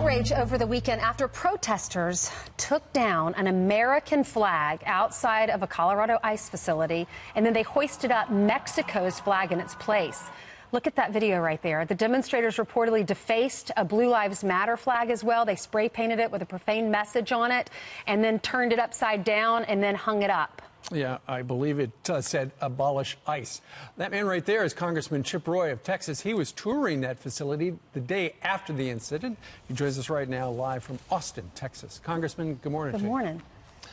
Outrage over the weekend after protesters took down an American flag outside of a Colorado ICE facility, and then they hoisted up Mexico's flag in its place. Look at that video right there. The demonstrators reportedly defaced a Blue Lives Matter flag as well. They spray painted it with a profane message on it and then turned it upside down and then hung it up. Yeah, I believe it said Abolish ICE. That man right there is Congressman Chip Roy of Texas. He was touring that facility the day after the incident. He joins us right now live from Austin, Texas. Congressman, good morning. Good morning.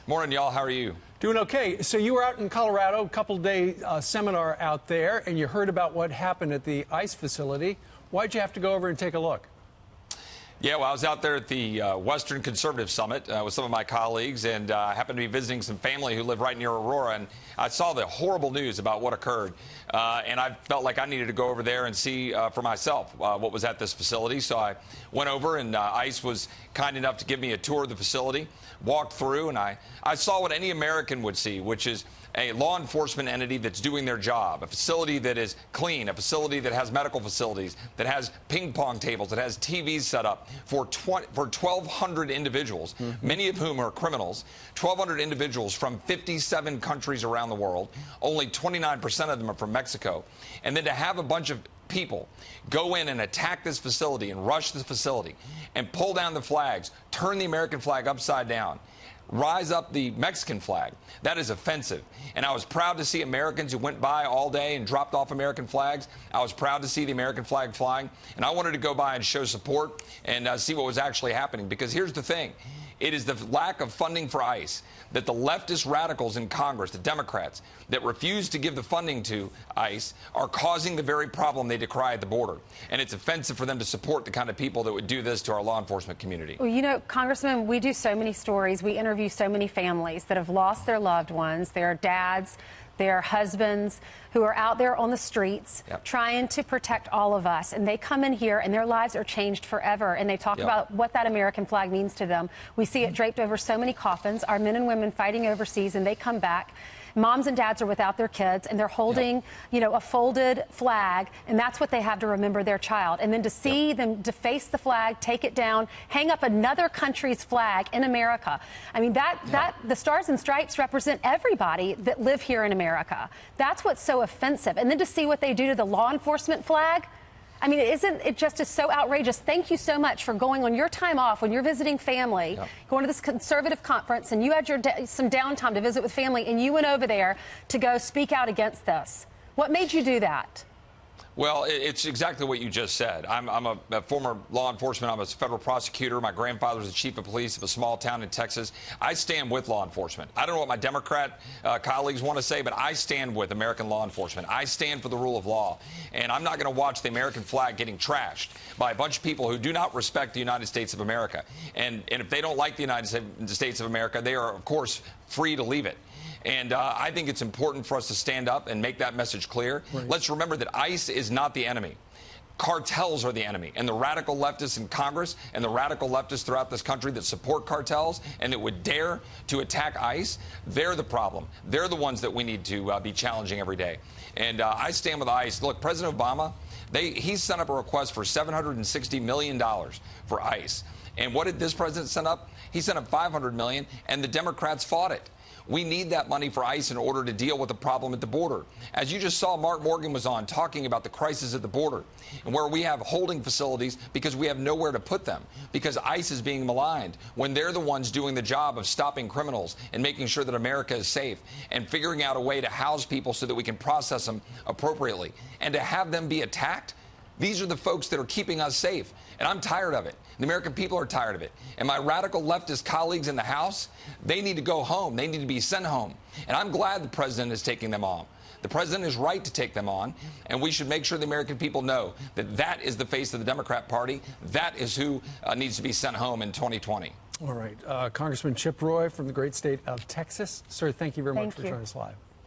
Morning, y'all. How are you? Doing okay. So you were out in Colorado, a couple-day seminar out there, and you heard about what happened at the ICE facility. Why'd you have to go over and take a look? Yeah, well, I was out there at the Western Conservative Summit with some of my colleagues, and I happened to be visiting some family who live right near Aurora, and I saw the horrible news about what occurred, and I felt like I needed to go over there and see for myself what was at this facility. So I went over, and ICE was kind enough to give me a tour of the facility, walked through, and I saw what any American would see, which is a law enforcement entity that's doing their job, a facility that is clean, a facility that has medical facilities, that has ping pong tables, that has TVs set up for 1,200 individuals, many of whom are criminals, 1,200 individuals from 57 countries around the world. Only 29% of them are from Mexico. And then to have a bunch of people go in and attack this facility and rush this facility and pull down the flags, turn the American flag upside down, rise up the Mexican flag. That is offensive. And I was proud to see Americans who went by all day and dropped off American flags. I was proud to see the American flag flying. And I wanted to go by and show support and see what was actually happening. Because here's the thing. It is the lack of funding for ICE that the leftist radicals in Congress, the Democrats, that refuse to give the funding to ICE are causing the very problem they decry at the border. And it's offensive for them to support the kind of people that would do this to our law enforcement community. Well, you know, Congressman, we do so many stories. We interview so many families that have lost their loved ones, their dads, their husbands, who are out there on the streets trying to protect all of us. And they come in here and their lives are changed forever. And they talk about what that American flag means to them. We see it draped over so many coffins, our men and women fighting overseas, and they come back. Moms and dads are without their kids, and they're holding, you know, a folded flag, and that's what they have to remember their child. And then to see them deface the flag, take it down, hang up another country's flag in America. I mean, the Stars and Stripes represent everybody that live here in America. That's what's so offensive. And then to see what they do to the law enforcement flag. I mean, isn't it just so outrageous? Thank you so much for going on your time off when you're visiting family, going to this conservative conference, and you had some downtime to visit with family, and you went over there to go speak out against this. What made you do that? Well, it's exactly what you just said. I'm a former law enforcement. I'm a federal prosecutor. My grandfather was the chief of police of a small town in Texas. I stand with law enforcement. I don't know what my Democrat colleagues want to say, but I stand with American law enforcement. I stand for the rule of law. And I'm not going to watch the American flag getting trashed by a bunch of people who do not respect the United States of America. And if they don't like the United States of America, they are, of course, free to leave it. And I think it's important for us to stand up and make that message clear. Right. Let's remember that ICE is not the enemy. Cartels are the enemy, and the radical leftists in Congress and the radical leftists throughout this country that support cartels and that would dare to attack ICE, they're the problem. They're the ones that we need to be challenging every day. And I stand with ICE. Look, President Obama, he sent up a request for $760 million for ICE. And what did this president send up? He sent up $500 million, and the Democrats fought it. We need that money for ICE in order to deal with the problem at the border. As you just saw, Mark Morgan was on talking about the crisis at the border and where we have holding facilities because we have nowhere to put them because ICE is being maligned when they're the ones doing the job of stopping criminals and making sure that America is safe and figuring out a way to house people so that we can process them appropriately. And to have them be attacked, these are the folks that are keeping us safe. And I'm tired of it. The American people are tired of it. And my radical leftist colleagues in the House, they need to go home. They need to be sent home. And I'm glad the president is taking them on. The president is right to take them on. And we should make sure the American people know that that is the face of the Democrat Party. That is who needs to be sent home in 2020. All right. Congressman Chip Roy from the great state of Texas. Sir, thank you very much for joining us live.